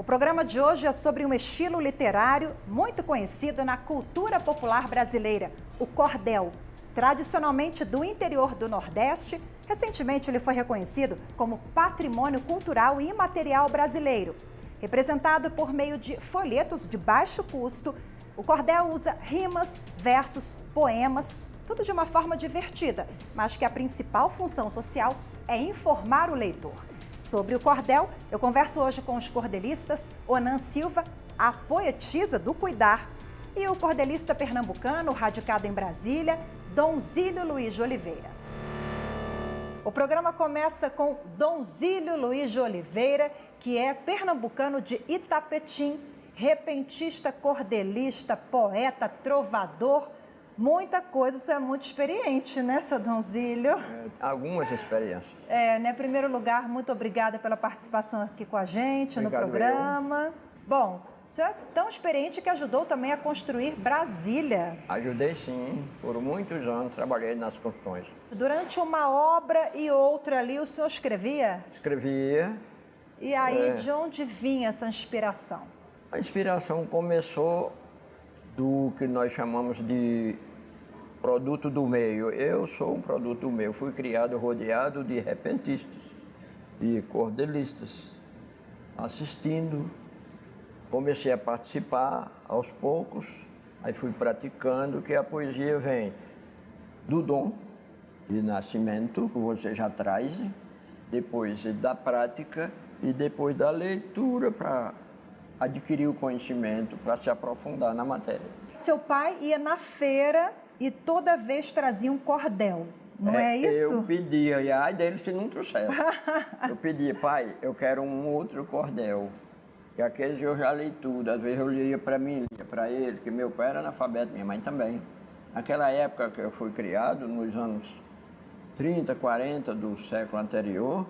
programa de hoje é sobre um estilo literário muito conhecido na cultura popular brasileira, o cordel. Tradicionalmente do interior do Nordeste, recentemente ele foi reconhecido como Patrimônio Cultural e Imaterial Brasileiro. Representado por meio de folhetos de baixo custo, o cordel usa rimas, versos, poemas, tudo de uma forma divertida, mas que a principal função social é informar o leitor. Sobre o cordel, eu converso hoje com os cordelistas Onan Silva, a poetisa do cuidar, e o cordelista pernambucano, radicado em Brasília, Donzílio Luiz de Oliveira. O programa começa com Donzílio Luiz de Oliveira, que é pernambucano de Itapetim, repentista, cordelista, poeta, trovador, muita coisa. Isso é muito experiente, né, seu Donzílio? Algumas experiências. Em primeiro lugar, muito obrigada pela participação aqui com a gente no programa. Bom, o senhor é tão experiente que ajudou também a construir Brasília. Ajudei sim, por muitos anos trabalhei nas construções. Durante uma obra e outra ali, o senhor escrevia? Escrevia. E aí, de onde vinha essa inspiração? A inspiração começou do que nós chamamos de produto do meio. Eu sou um produto do meio, fui criado rodeado de repentistas e cordelistas, assistindo. Comecei a participar aos poucos, aí fui praticando, que a poesia vem do dom de nascimento, que você já traz, depois da prática e depois da leitura para adquirir o conhecimento, para se aprofundar na matéria. Seu pai ia na feira e toda vez trazia um cordel, não é isso? Eu pedia, e ai dele se não trouxesse. Eu pedia, pai, eu quero um outro cordel. E aqueles eu já li tudo, às vezes eu lia para mim, lia para ele, que meu pai era analfabeto, minha mãe também. Naquela época que eu fui criado, nos anos 30, 40 do século anterior,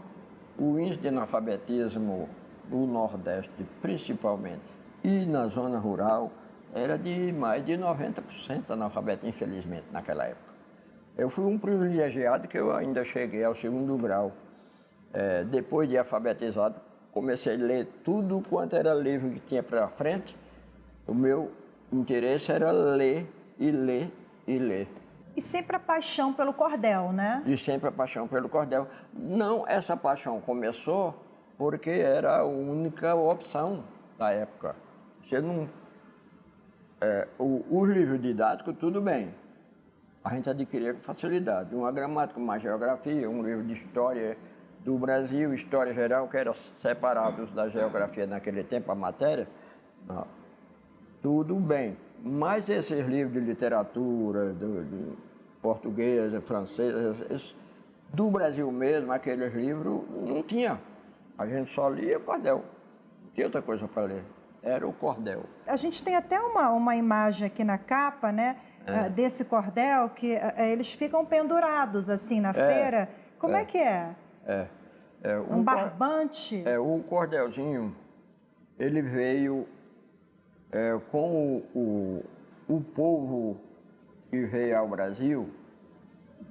o índice de analfabetismo do Nordeste, principalmente, e na zona rural, era de mais de 90% analfabeto, infelizmente, naquela época. Eu fui um privilegiado que eu ainda cheguei ao segundo grau. Depois de alfabetizado, comecei a ler tudo quanto era livro que tinha para frente. O meu interesse era ler e ler e ler. E sempre a paixão pelo cordel, né? E sempre a paixão pelo cordel. Não, essa paixão começou porque era a única opção da época. Você não... os livros didáticos, tudo bem. A gente adquiria com facilidade. Uma gramática, uma geografia, um livro de história do Brasil, história geral, que eram separados da geografia naquele tempo, a matéria, tudo bem. Mas esses livros de literatura, de portuguesa, francesa, do Brasil mesmo, aqueles livros, não tinha. A gente só lia cordel. Não tinha outra coisa para ler. Era o cordel. A gente tem até uma imagem aqui na capa, né, desse cordel, que eles ficam pendurados assim na feira. Como é que é? Um barbante? O cordelzinho, ele veio com o povo que veio ao Brasil,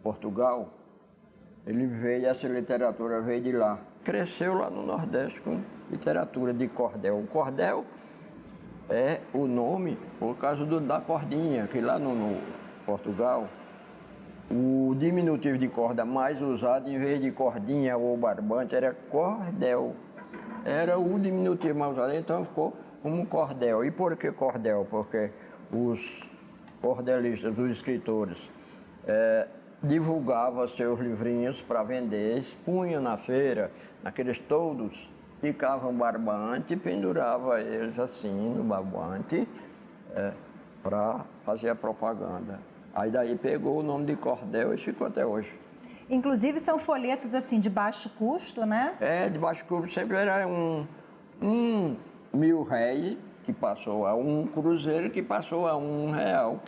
Portugal, ele veio, essa literatura veio de lá. Cresceu lá no Nordeste com literatura de cordel. O cordel é o nome por causa da cordinha, que lá no Portugal, o diminutivo de corda mais usado, em vez de cordinha ou barbante, era cordel. Era o diminutivo mais usado, então ficou como cordel. E por que cordel? Porque os cordelistas, os escritores, divulgavam seus livrinhos para vender, expunham na feira, naqueles toldos, ficavam barbante e pendurava eles assim no barbante para fazer a propaganda. Aí daí pegou o nome de cordel e ficou até hoje. Inclusive são folhetos assim de baixo custo, né? De baixo custo, sempre era um R$1.000 que passou a um cruzeiro que passou a R$1.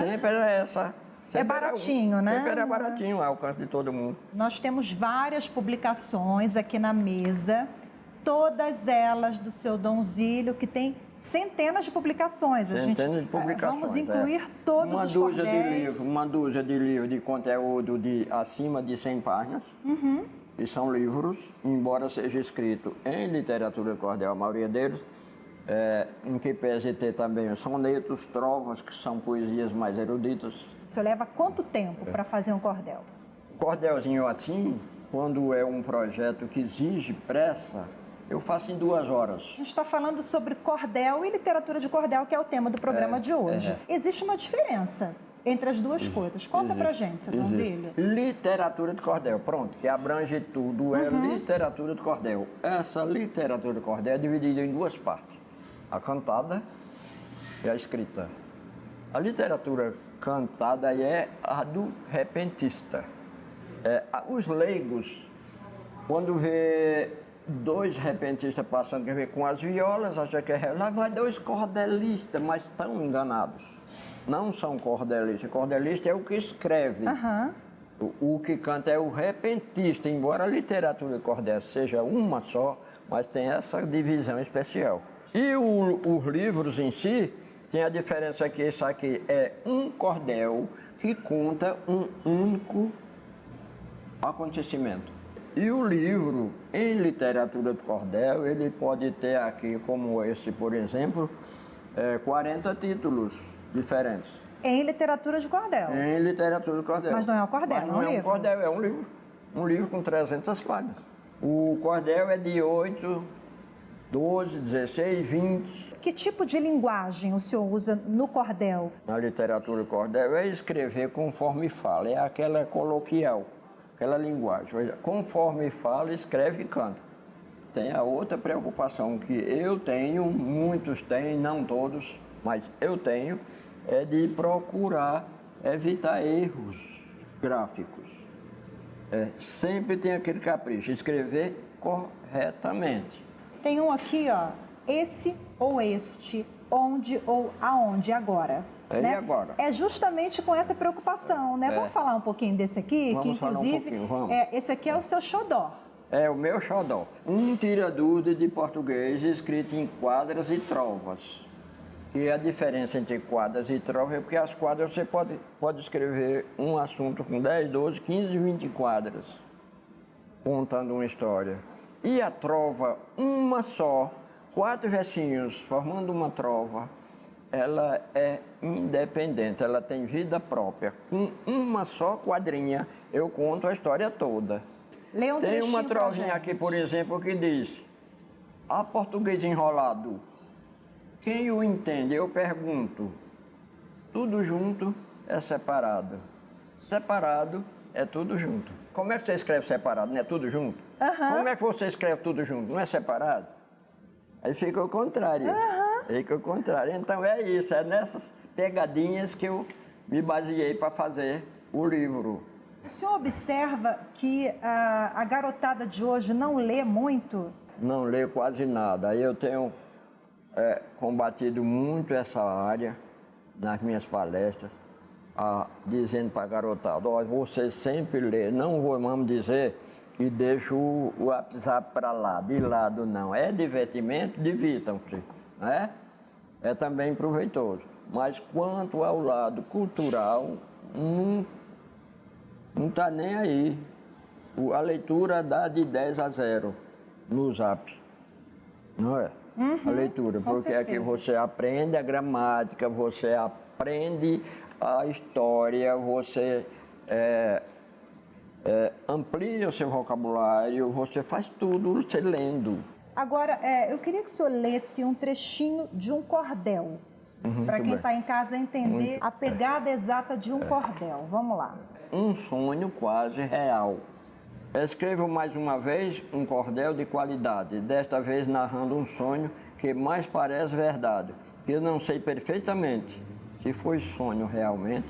Sempre era essa. É baratinho, né? Sempre era baratinho, ao alcance de todo mundo. Nós temos várias publicações aqui na mesa, todas elas do seu Donzílio, que tem centenas de publicações. Centenas de publicações. Vamos incluir todos os cordéis. Uma dúzia de livros de conteúdo de acima de 100 páginas. E são livros, embora seja escrito em literatura de cordel, a maioria deles, em que pese ter também sonetos, trovas, que são poesias mais eruditas. O senhor leva quanto tempo para fazer um cordel? Cordelzinho assim, quando é um projeto que exige pressa, eu faço em 2 horas. A gente está falando sobre cordel e literatura de cordel, que é o tema do programa de hoje. Existe uma diferença entre as duas coisas. Conta pra gente, seu Donzílio. Literatura de cordel, pronto, que abrange tudo, é literatura de cordel. Essa literatura de cordel é dividida em 2 partes. A cantada e a escrita. A literatura cantada é a do repentista. Os leigos, quando vê 2 repentistas passando, quer ver, com as violas, acha que lá vai 2 cordelistas, mas estão enganados. Não são cordelistas. Cordelista é o que escreve. O que canta é o repentista, embora a literatura de cordel seja uma só, mas tem essa divisão especial. E os livros em si, tem a diferença que esse aqui é um cordel que conta um único acontecimento. E o livro, em literatura de cordel, ele pode ter aqui, como esse, por exemplo, 40 títulos diferentes. Em literatura de cordel? Em literatura de cordel. Mas não é um cordel, não é um livro? Cordel, é um livro. Um livro com 300 páginas. O cordel é de 8, 12, 16, 20. Que tipo de linguagem o senhor usa no cordel? Na literatura de cordel é escrever conforme fala, é aquela coloquial, aquela linguagem. Conforme fala, escreve e canta. Tem a outra preocupação que eu tenho, muitos têm, não todos, mas eu tenho, é de procurar evitar erros gráficos. Sempre tem aquele capricho, escrever corretamente. Tem um aqui, ó, esse ou este, onde ou aonde, agora. E agora? É justamente com essa preocupação, né? Vamos falar um pouquinho desse aqui, vamos que inclusive, falar um pouquinho, esse aqui é o seu xodó. É o meu xodó. Um tira-dúvida de português escrito em quadras e trovas. E a diferença entre quadras e trovas é porque as quadras você pode escrever um assunto com 10, 12, 15, 20 quadras, contando uma história. E a trova, uma só, 4 versinhos formando uma trova, ela é independente, ela tem vida própria. Com uma só quadrinha, eu conto a história toda. Lê um Tem uma trechinho pra trovinha gente. aqui, por exemplo, que diz: a português enrolado, quem o entende? Eu pergunto. Tudo junto é separado. Separado é tudo junto. Como é que você escreve separado? Não é tudo junto? Como é que você escreve tudo junto? Não é separado? Aí fica o contrário. Fica o contrário. Então é isso, é nessas pegadinhas que eu me baseei para fazer o livro. O senhor observa que a garotada de hoje não lê muito? Não leio quase nada. Aí eu tenho combatido muito essa área nas minhas palestras, dizendo para a garotada: olha, você sempre lê, não vamos dizer que deixa o WhatsApp para lá, de lado não. É divertimento, divirtam-se, né? É também proveitoso. Mas quanto ao lado cultural, não está nem aí. A leitura dá de 10 a 0 no Zap, não é? A leitura, porque aqui você aprende a gramática, você aprende a história, você amplia o seu vocabulário, você faz tudo você lendo. Agora, eu queria que o senhor lesse um trechinho de um cordel, para quem está em casa entender a pegada exata de um cordel. Vamos lá. Um sonho quase real. Escrevo mais uma vez um cordel de qualidade, desta vez narrando um sonho que mais parece verdade, que eu não sei perfeitamente se foi sonho realmente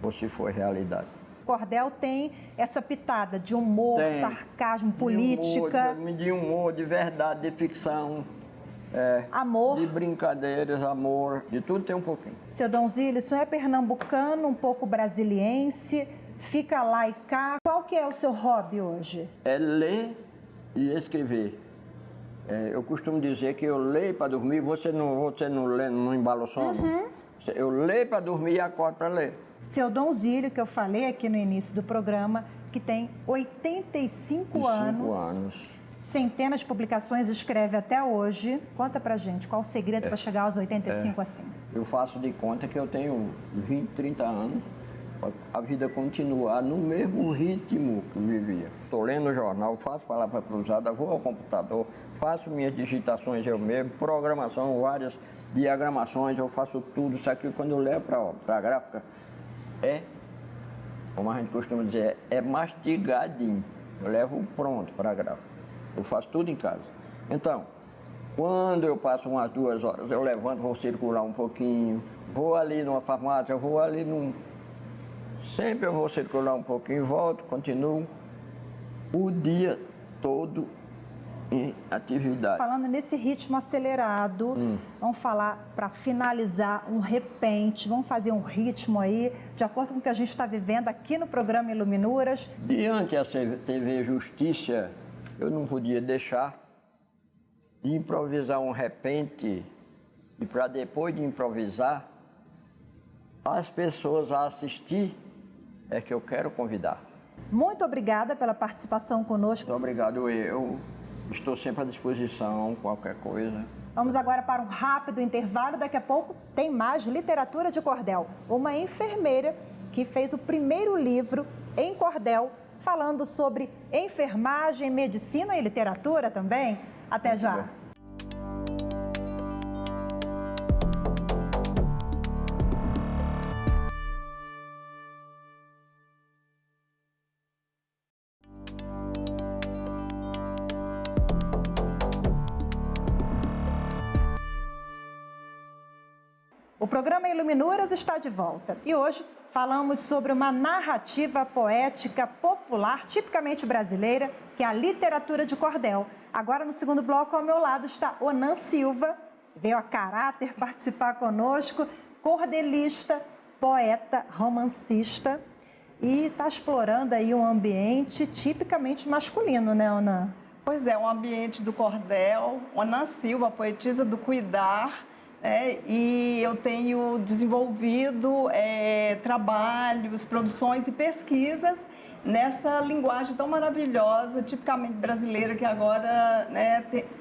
ou se foi realidade. O cordel tem essa pitada de humor, sarcasmo, política. De humor, de verdade, de ficção. Amor. De brincadeiras, amor, de tudo tem um pouquinho. Seu Donzílio, o senhor é pernambucano, um pouco brasiliense, fica lá e cá. Qual que é o seu hobby hoje? É ler e escrever. Eu costumo dizer que eu leio para dormir, você não lê, não embala o sono? Eu leio para dormir e acordo para ler. Seu Donzílio, que eu falei aqui no início do programa, que tem 85 anos. Centenas de publicações, escreve até hoje. Conta pra gente, qual o segredo para chegar aos 85 assim? Eu faço de conta que eu tenho 20, 30 anos. A vida continuar no mesmo ritmo que eu vivia. Estou lendo o jornal, faço palavra cruzada, vou ao computador, faço minhas digitações eu mesmo, programação, várias diagramações, eu faço tudo. Isso aqui, quando eu levo para a gráfica, como a gente costuma dizer, é mastigadinho. Eu levo pronto para a gráfica. Eu faço tudo em casa. Então, quando eu passo umas 2 horas, eu levanto, vou circular um pouquinho, vou ali numa farmácia, vou ali num... Sempre eu vou circular um pouquinho, volto, continuo o dia todo em atividade. Falando nesse ritmo acelerado, vamos falar, para finalizar, um repente, vamos fazer um ritmo aí, de acordo com o que a gente está vivendo aqui no programa Iluminuras. Diante a TV Justiça, eu não podia deixar de improvisar um repente e para depois de improvisar, as pessoas a assistir é que eu quero convidar. Muito obrigada pela participação conosco. Muito obrigado, eu estou sempre à disposição, qualquer coisa. Vamos agora para um rápido intervalo, daqui a pouco tem mais literatura de cordel. Uma enfermeira que fez o primeiro livro em cordel, falando sobre enfermagem, medicina e literatura também. Até Muito já. bem. O programa Iluminuras está de volta e hoje falamos sobre uma narrativa poética popular tipicamente brasileira, que é a literatura de cordel. Agora, no segundo bloco, ao meu lado está Onan Silva, veio a caráter participar conosco, cordelista, poeta, romancista e está explorando aí um ambiente tipicamente masculino, né, Onan? Pois é, um ambiente do cordel. Onan Silva, poetisa do cuidar. E eu tenho desenvolvido trabalhos, produções e pesquisas nessa linguagem tão maravilhosa, tipicamente brasileira, que agora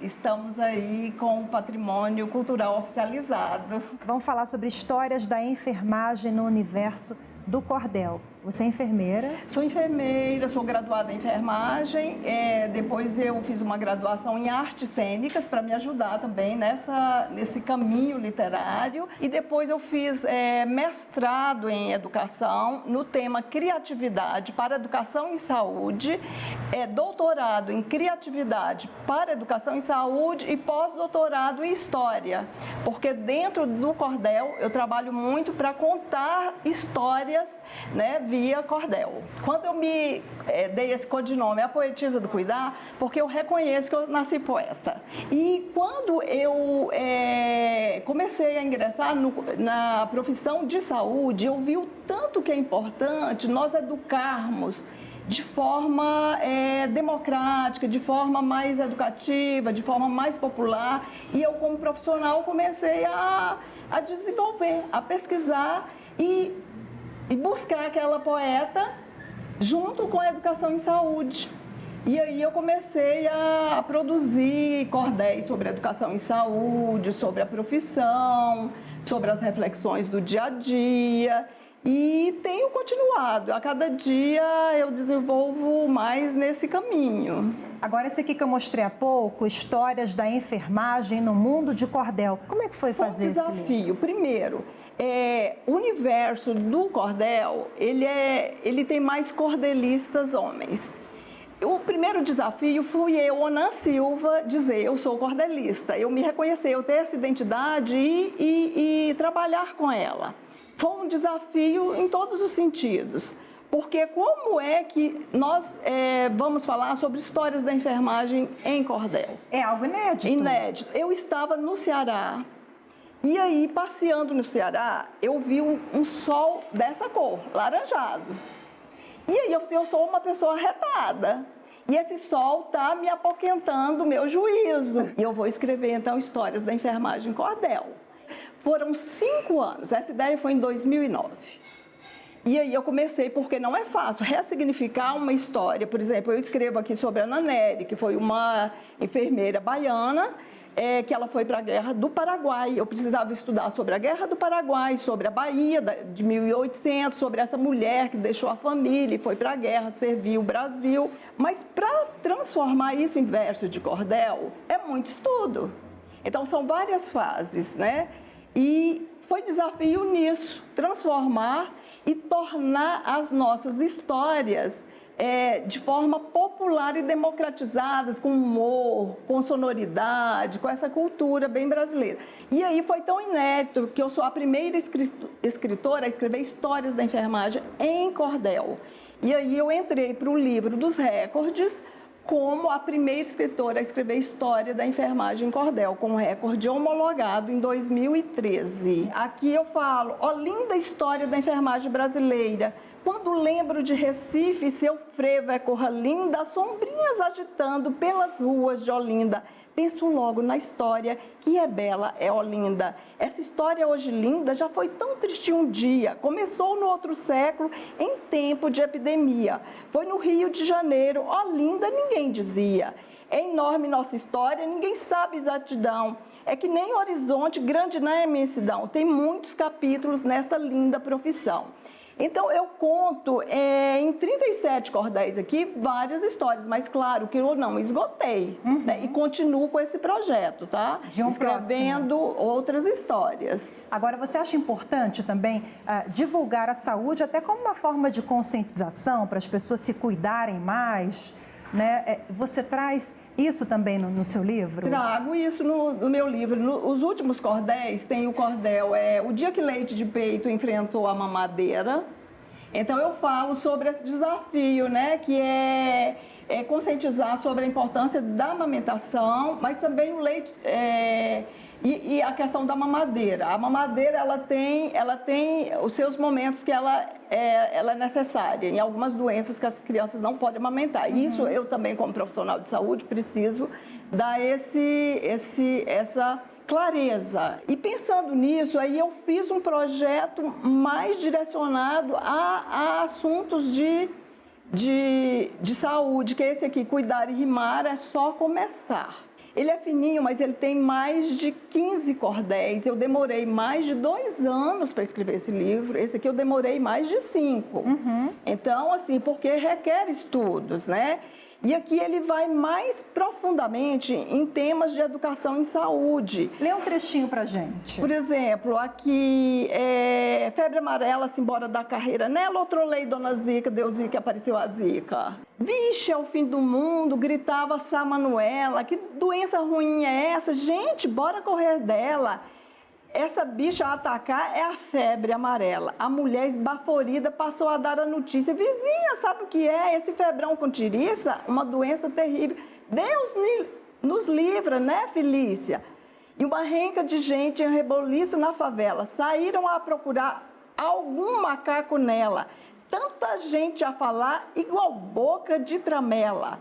estamos aí com o patrimônio cultural oficializado. Vamos falar sobre histórias da enfermagem no universo do cordel. Você é enfermeira? Sou enfermeira, sou graduada em enfermagem, depois eu fiz uma graduação em artes cênicas para me ajudar também nesse caminho literário, e depois eu fiz mestrado em educação no tema criatividade para educação e saúde, doutorado em criatividade para educação e saúde e pós-doutorado em história, porque dentro do cordel eu trabalho muito para contar histórias, via cordel. Quando eu me dei esse codinome, a poetisa do cuidar, porque eu reconheço que eu nasci poeta. E quando eu comecei a ingressar na profissão de saúde, eu vi o tanto que é importante nós educarmos de forma democrática, de forma mais educativa, de forma mais popular. E eu, como profissional, comecei a desenvolver, a pesquisar e buscar aquela poeta junto com a educação em saúde. E aí eu comecei a produzir cordéis sobre a educação em saúde, sobre a profissão, sobre as reflexões do dia a dia. E tenho continuado. A cada dia eu desenvolvo mais nesse caminho. Agora, esse aqui que eu mostrei há pouco, Histórias da Enfermagem no Mundo de Cordel. Como é que foi fazer esse livro? Desafio. Primeiro, o universo do cordel, ele tem mais cordelistas homens. O primeiro desafio fui eu, Onan Silva, dizer eu sou cordelista. Eu me reconhecer, eu ter essa identidade e trabalhar com ela. Foi um desafio em todos os sentidos, porque como é que nós vamos falar sobre histórias da enfermagem em cordel? É algo inédito. Inédito. Eu estava no Ceará, e aí, passeando no Ceará, eu vi um sol dessa cor, laranjado. E aí eu falei, eu sou uma pessoa retada, e esse sol está me apoquentando o meu juízo. E eu vou escrever, então, histórias da enfermagem em cordel. Foram 5 anos, essa ideia foi em 2009. E aí eu comecei, porque não é fácil, ressignificar uma história. Por exemplo, eu escrevo aqui sobre a Nanere, que foi uma enfermeira baiana, que ela foi para a Guerra do Paraguai. Eu precisava estudar sobre a Guerra do Paraguai, sobre a Bahia de 1800, sobre essa mulher que deixou a família e foi para a guerra, serviu o Brasil. Mas para transformar isso em verso de cordel, é muito estudo. Então, são várias fases, né? E foi desafio nisso, transformar e tornar as nossas histórias de forma popular e democratizadas, com humor, com sonoridade, com essa cultura bem brasileira. E aí foi tão inédito que eu sou a primeira escritora a escrever histórias da enfermagem em cordel. E aí eu entrei para o livro dos recordes como a primeira escritora a escrever história da enfermagem em cordel, com um recorde homologado em 2013. Aqui eu falo, linda história da enfermagem brasileira. Quando lembro de Recife, seu frevo é cor linda, sombrinhas agitando pelas ruas de Olinda. Penso logo na história que é bela, é Olinda. Essa história hoje linda já foi tão triste um dia. Começou no outro século, em tempo de epidemia. Foi no Rio de Janeiro, Olinda ninguém dizia. É enorme nossa história, ninguém sabe exatidão. É que nem horizonte, grande na imensidão. Tem muitos capítulos nessa linda profissão. Então, eu conto em 37 cordéis aqui várias histórias, mas claro que eu não esgotei, né? E continuo com esse projeto, tá? Escrevendo outras histórias. Agora, você acha importante também divulgar a saúde até como uma forma de conscientização para as pessoas se cuidarem mais, né? Você traz isso também no seu livro? Trago isso no meu livro. Os últimos cordéis, tem o cordel, o dia que leite de peito enfrentou a mamadeira. Então, eu falo sobre esse desafio, né? Que é conscientizar sobre a importância da amamentação, mas também o leite e a questão da mamadeira. A mamadeira, ela tem os seus momentos que ela é necessária em algumas doenças que as crianças não podem amamentar. Isso eu também, como profissional de saúde, preciso dar essa clareza. E pensando nisso, aí eu fiz um projeto mais direcionado a assuntos de saúde, que é esse aqui, Cuidar e Rimar é só começar. Ele é fininho, mas ele tem mais de 15 cordéis. Eu demorei mais de 2 anos para escrever esse livro. Esse aqui eu demorei mais de 5. Então, assim, porque requer estudos, né? E aqui ele vai mais profundamente em temas de educação em saúde. Lê um trechinho pra gente. Por exemplo, aqui, febre amarela, se embora da carreira nela, outro lei, dona Zica, deu Zica, apareceu a Zica. Vixe, é o fim do mundo, gritava Sá Manuela, que doença ruim é essa? Gente, bora correr dela. Essa bicha a atacar é a febre amarela. A mulher esbaforida passou a dar a notícia. Vizinha, sabe o que é? Esse febrão com tiriça, uma doença terrível. Deus nos livra, né, Felícia? E uma renca de gente em reboliço na favela. Saíram a procurar algum macaco nela. Tanta gente a falar igual boca de tramela.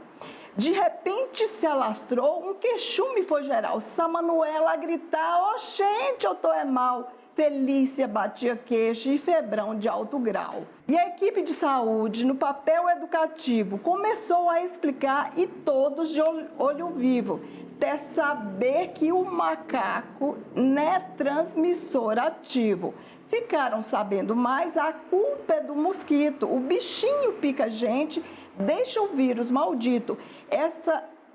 De repente se alastrou, um queixume foi geral. Sá Manuela a gritar, gente, eu tô mal. Felícia batia queixo e febrão de alto grau. E a equipe de saúde, no papel educativo, começou a explicar e todos de olho vivo. Até saber que o macaco não é transmissor ativo. Ficaram sabendo mais, a culpa é do mosquito. O bichinho pica a gente, deixa o vírus maldito.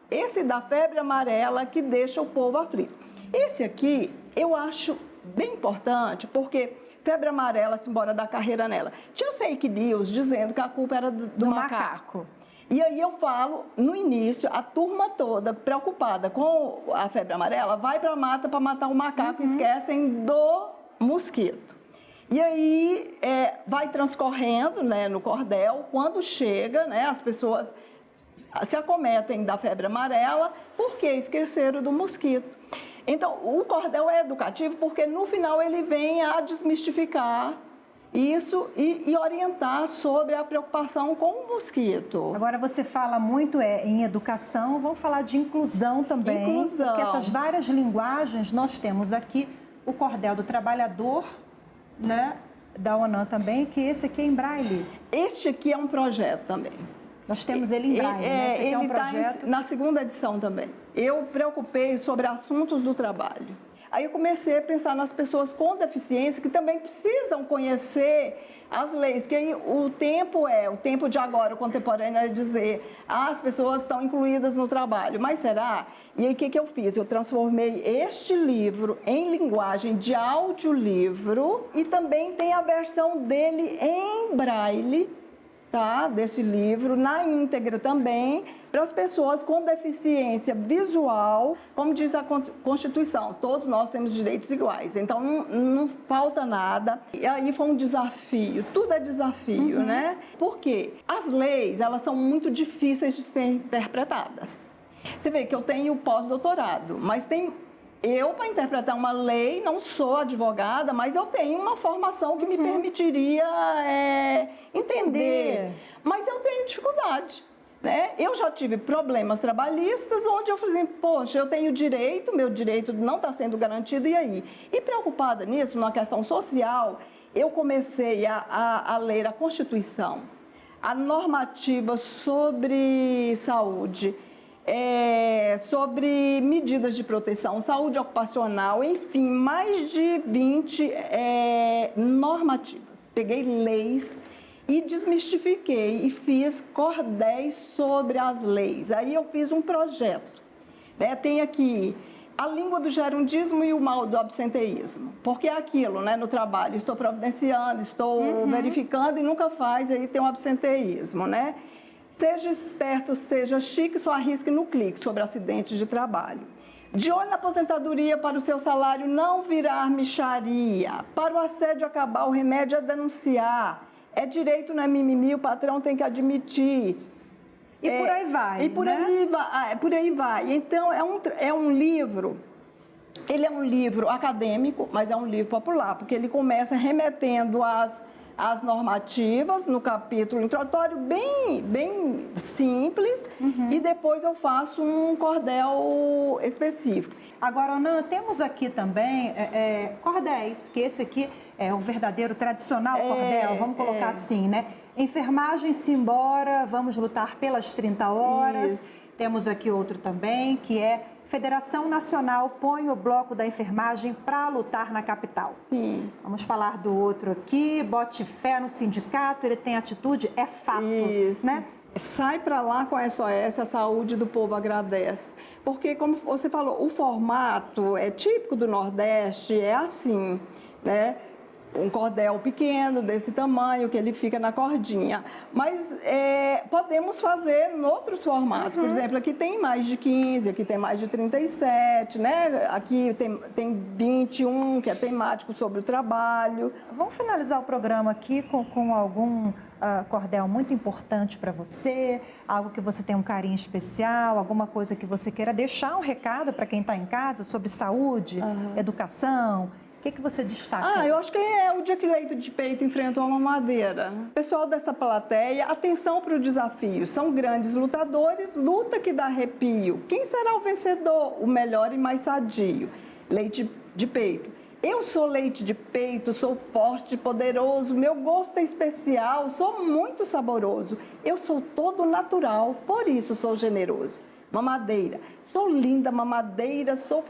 Esse da febre amarela que deixa o povo aflito. Esse aqui eu acho bem importante, porque febre amarela, se embora da carreira nela. Tinha fake news dizendo que a culpa era do macaco. E aí eu falo, no início, a turma toda preocupada com a febre amarela vai para a mata para matar o macaco e esquecem do mosquito. E aí vai transcorrendo, né, no cordel, quando chega, né, as pessoas se acometem da febre amarela porque esqueceram do mosquito. Então, o cordel é educativo porque no final ele vem a desmistificar isso e orientar sobre a preocupação com o mosquito. Agora, você fala muito em educação, vamos falar de inclusão também. Inclusão. Porque essas várias linguagens, nós temos aqui o cordel do trabalhador, né? da ONAM também, que esse aqui é em braille. Este aqui é um projeto também. Nós temos ele em braille, né? Esse aqui é um projeto. Na segunda edição também. Eu preocupei sobre assuntos do trabalho. Aí eu comecei a pensar nas pessoas com deficiência que também precisam conhecer as leis, porque aí o tempo de agora, o contemporâneo, é dizer, as pessoas estão incluídas no trabalho, mas será? E aí o que eu fiz? Eu transformei este livro em linguagem de audiolivro e também tem a versão dele em braille, tá? Desse livro, na íntegra também, para as pessoas com deficiência visual, como diz a Constituição, todos nós temos direitos iguais, então não falta nada. E aí foi um desafio, tudo é desafio, né? Porque as leis, elas são muito difíceis de ser interpretadas. Você vê que eu tenho pós-doutorado, mas eu, para interpretar uma lei, não sou advogada, mas eu tenho uma formação que me permitiria entender. Mas eu tenho dificuldade, né? Eu já tive problemas trabalhistas onde eu falei assim, poxa, eu tenho direito, meu direito não está sendo garantido, e aí? E preocupada nisso, numa questão social, eu comecei a ler a Constituição, a normativa sobre saúde, sobre medidas de proteção, saúde ocupacional, enfim, mais de 20 normativas. Peguei leis e desmistifiquei e fiz cordéis sobre as leis. Aí eu fiz um projeto, né? Tem aqui a língua do gerundismo e o mal do absenteísmo, porque é aquilo, né? No trabalho, estou providenciando, estou verificando e nunca faz, aí tem um absenteísmo, né? Seja esperto, seja chique, só arrisque no clique sobre acidentes de trabalho. De olho na aposentadoria para o seu salário não virar mixaria. Para o assédio acabar, o remédio é denunciar. É direito, não é mimimi, o patrão tem que admitir. E por aí vai, E por, né? aí vai, por aí vai. Então, é um livro, ele é um livro acadêmico, mas é um livro popular, porque ele começa remetendo as normativas no capítulo introdutório, bem simples, e depois eu faço um cordel específico. Agora, Onan, temos aqui também cordéis, que esse aqui é o verdadeiro tradicional cordel, vamos colocar assim, né? Enfermagem, simbora, vamos lutar pelas 30 horas. Isso. Temos aqui outro também, que é Federação Nacional põe o bloco da enfermagem para lutar na capital. Sim. Vamos falar do outro aqui, bote fé no sindicato, ele tem atitude, é fato, Isso. né? Sai para lá com a SOS, a saúde do povo agradece. Porque, como você falou, o formato é típico do Nordeste, é assim, né? Um cordel pequeno, desse tamanho, que ele fica na cordinha. Mas podemos fazer em outros formatos. Por exemplo, aqui tem mais de 15, aqui tem mais de 37, né? Aqui tem 21, que é temático sobre o trabalho. Vamos finalizar o programa aqui com algum cordel muito importante para você, algo que você tem um carinho especial, alguma coisa que você queira deixar um recado para quem está em casa sobre saúde, educação. O que você destaca? Eu acho que é o dia que leito de peito enfrentou uma mamadeira. Pessoal dessa plateia, atenção para o desafio. São grandes lutadores, luta que dá arrepio. Quem será o vencedor? O melhor e mais sadio. Leite de peito. Eu sou leite de peito, sou forte e poderoso, meu gosto é especial, sou muito saboroso. Eu sou todo natural, por isso sou generoso. Mamadeira. Sou linda mamadeira, sou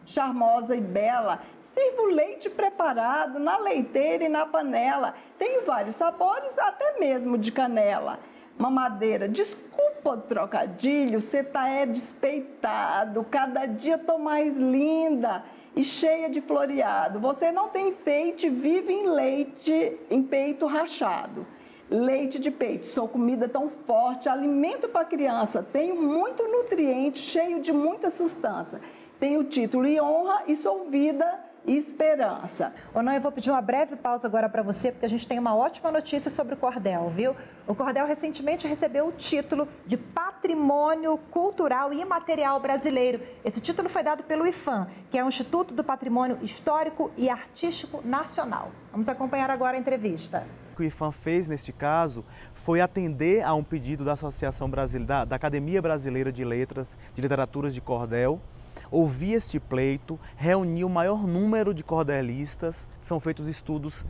charmosa e bela, sirvo leite preparado na leiteira e na panela. Tenho vários sabores, até mesmo de canela. Mamadeira, desculpa o trocadilho, cê tá despeitado. Cada dia tô mais linda e cheia de floreado. Você não tem enfeite, vive em leite, em peito rachado. Leite de peito, sou comida tão forte, alimento para criança. Tenho muito nutriente, cheio de muita sustância. Tenho título e honra e sou vida e esperança. Onan, eu vou pedir uma breve pausa agora para você, porque a gente tem uma ótima notícia sobre o cordel, viu? O cordel recentemente recebeu o título de Patrimônio Cultural e Imaterial Brasileiro. Esse título foi dado pelo IPHAN, que é o Instituto do Patrimônio Histórico e Artístico Nacional. Vamos acompanhar agora a entrevista. O que o IPHAN fez neste caso foi atender a um pedido da Associação Brasileira, da Academia Brasileira de Letras, de Literaturas de Cordel, ouvir este pleito, reunir o maior número de cordelistas. São feitos estudos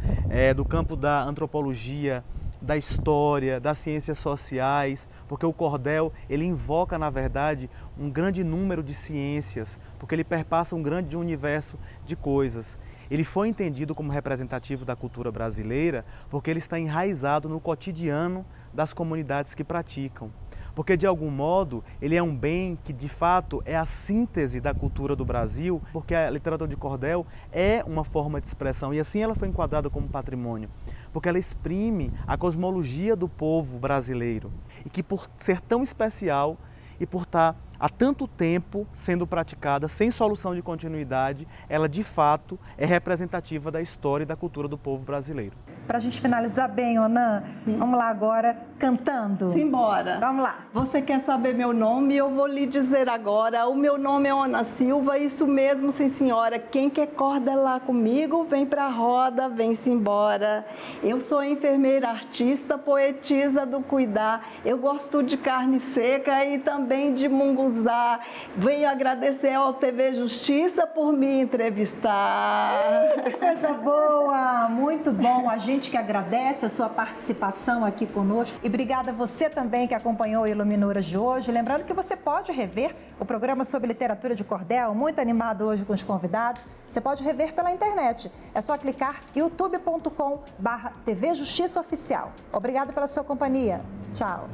do campo da antropologia, da história, das ciências sociais, porque o cordel ele invoca, na verdade, um grande número de ciências, porque ele perpassa um grande universo de coisas. Ele foi entendido como representativo da cultura brasileira porque ele está enraizado no cotidiano das comunidades que praticam. Porque, de algum modo, ele é um bem que, de fato, é a síntese da cultura do Brasil, porque a literatura de cordel é uma forma de expressão e assim ela foi enquadrada como patrimônio, porque ela exprime a cosmologia do povo brasileiro e que, por ser tão especial e por estar há tanto tempo sendo praticada sem solução de continuidade, ela de fato é representativa da história e da cultura do povo brasileiro. Para a gente finalizar bem, Onan, vamos lá agora cantando. Simbora. Vamos lá. Você quer saber meu nome? Eu vou lhe dizer agora. O meu nome é Ona Silva, isso mesmo, sim senhora. Quem quer cordelar comigo, vem pra roda, vem-se embora. Eu sou enfermeira, artista, poetisa do cuidar. Eu gosto de carne seca e também de munguzá. Venho agradecer ao TV Justiça por me entrevistar. Que coisa boa! Muito bom. A gente que agradece a sua participação aqui conosco. E obrigada a você também que acompanhou o Iluminuras de hoje. Lembrando que você pode rever o programa sobre literatura de cordel, muito animado hoje com os convidados. Você pode rever pela internet. É só clicar youtube.com/TV Justiça Oficial. Obrigada pela sua companhia. Tchau.